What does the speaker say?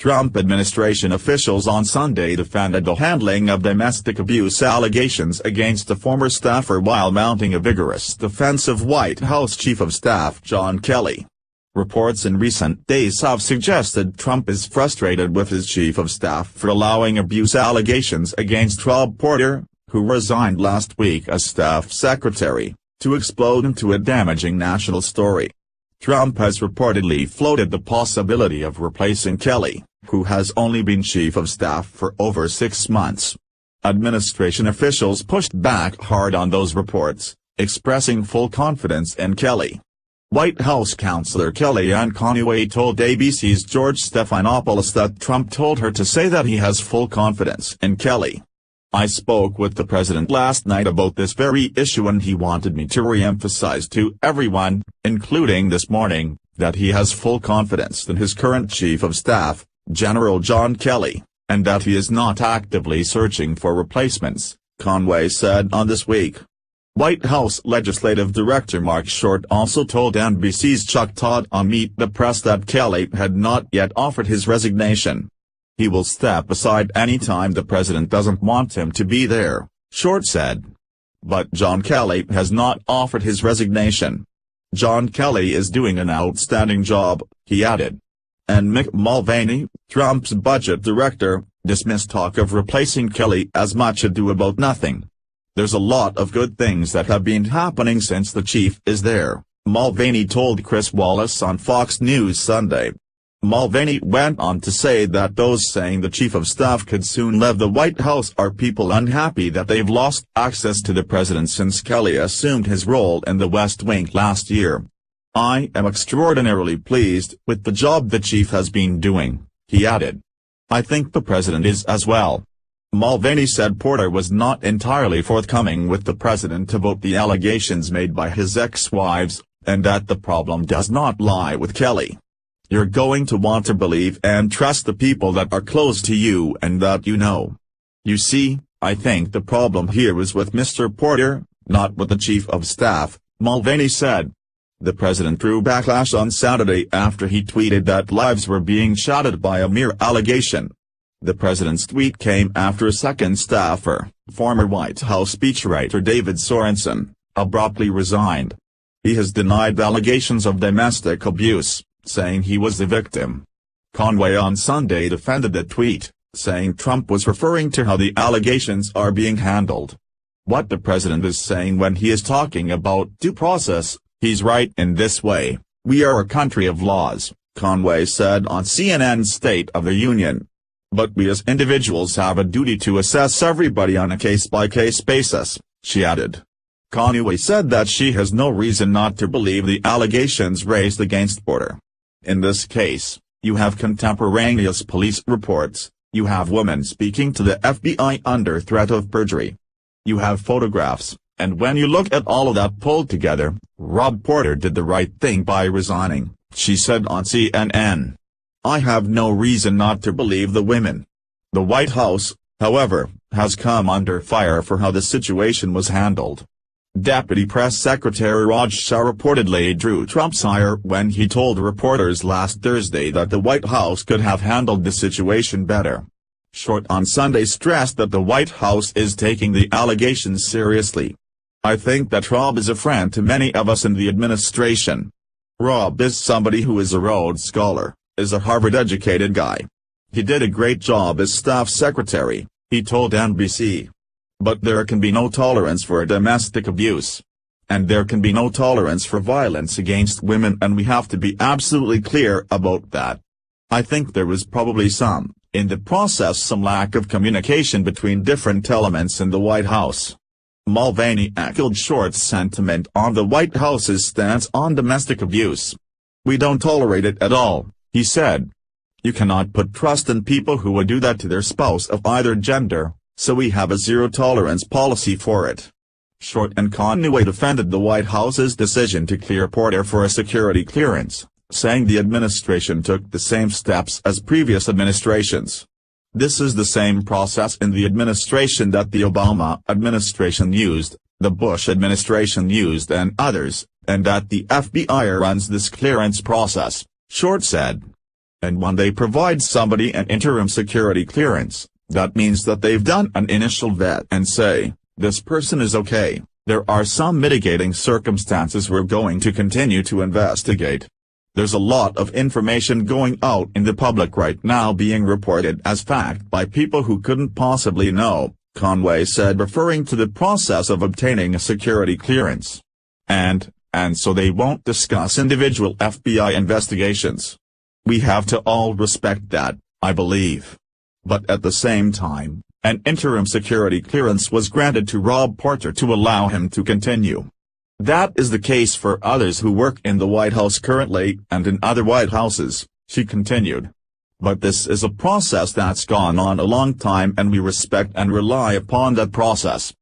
Trump administration officials on Sunday defended the handling of domestic abuse allegations against a former staffer while mounting a vigorous defense of White House Chief of Staff John Kelly. Reports in recent days have suggested Trump is frustrated with his chief of staff for allowing abuse allegations against Rob Porter, who resigned last week as staff secretary, to explode into a damaging national story. Trump has reportedly floated the possibility of replacing Kelly, who has only been chief of staff for over 6 months. Administration officials pushed back hard on those reports, expressing full confidence in Kelly. White House counselor Kellyanne Conway told ABC's George Stephanopoulos that Trump told her to say that he has full confidence in Kelly. "I spoke with the president last night about this very issue and he wanted me to re-emphasize to everyone, including this morning, that he has full confidence in his current chief of staff, General John Kelly, and that he is not actively searching for replacements," Conway said on This Week. White House Legislative Director Mark Short also told NBC's Chuck Todd on Meet the Press that Kelly had not yet offered his resignation. "He will step aside any time the president doesn't want him to be there," Short said. But John Kelly has not offered his resignation. "John Kelly is doing an outstanding job," he added. And Mick Mulvaney, Trump's budget director, dismissed talk of replacing Kelly as much ado about nothing. "There's a lot of good things that have been happening since the chief is there," Mulvaney told Chris Wallace on Fox News Sunday. Mulvaney went on to say that those saying the chief of staff could soon leave the White House are people unhappy that they've lost access to the president since Kelly assumed his role in the West Wing last year. "I am extraordinarily pleased with the job the chief has been doing," he added. "I think the president is as well." Mulvaney said Porter was not entirely forthcoming with the president about the allegations made by his ex-wives, and that the problem does not lie with Kelly. "You're going to want to believe and trust the people that are close to you and that you know. You see, I think the problem here is with Mr. Porter, not with the chief of staff," Mulvaney said. The president drew backlash on Saturday after he tweeted that lives were being shattered by a mere allegation. The president's tweet came after a second staffer, former White House speechwriter David Sorensen, abruptly resigned. He has denied allegations of domestic abuse, saying he was the victim. Conway on Sunday defended the tweet, saying Trump was referring to how the allegations are being handled. "What the president is saying when he is talking about due process, he's right in this way. We are a country of laws," Conway said on CNN's State of the Union. "But we as individuals have a duty to assess everybody on a case-by-case basis," she added. Conway said that she has no reason not to believe the allegations raised against Porter. "In this case, you have contemporaneous police reports, you have women speaking to the FBI under threat of perjury. You have photographs, and when you look at all of that pulled together, Rob Porter did the right thing by resigning," she said on CNN. "I have no reason not to believe the women." The White House, however, has come under fire for how the situation was handled. Deputy Press Secretary Raj Shah reportedly drew Trump's ire when he told reporters last Thursday that the White House could have handled the situation better. Short on Sunday stressed that the White House is taking the allegations seriously. "I think that Rob is a friend to many of us in the administration. Rob is somebody who is a Rhodes Scholar, is a Harvard-educated guy. He did a great job as staff secretary," he told NBC. "But there can be no tolerance for domestic abuse. And there can be no tolerance for violence against women, and we have to be absolutely clear about that. I think there was probably in the process some lack of communication between different elements in the White House." Mulvaney echoed Short's sentiment on the White House's stance on domestic abuse. "We don't tolerate it at all," he said. "You cannot put trust in people who would do that to their spouse of either gender, so we have a zero-tolerance policy for it." Short and Conway defended the White House's decision to clear Porter for a security clearance, saying the administration took the same steps as previous administrations. "This is the same process in the administration that the Obama administration used, the Bush administration used and others, and that the FBI runs this clearance process," Short said. And when they provide somebody an interim security clearance, that means that they've done an initial vet and say, this person is okay. There are some mitigating circumstances we're going to continue to investigate. There's a lot of information going out in the public right now being reported as fact by people who couldn't possibly know, Conway said, referring to the process of obtaining a security clearance. And so they won't discuss individual FBI investigations. We have to all respect that, I believe. But at the same time, an interim security clearance was granted to Rob Porter to allow him to continue. That is the case for others who work in the White House currently and in other White Houses, she continued. But this is a process that's gone on a long time and we respect and rely upon that process.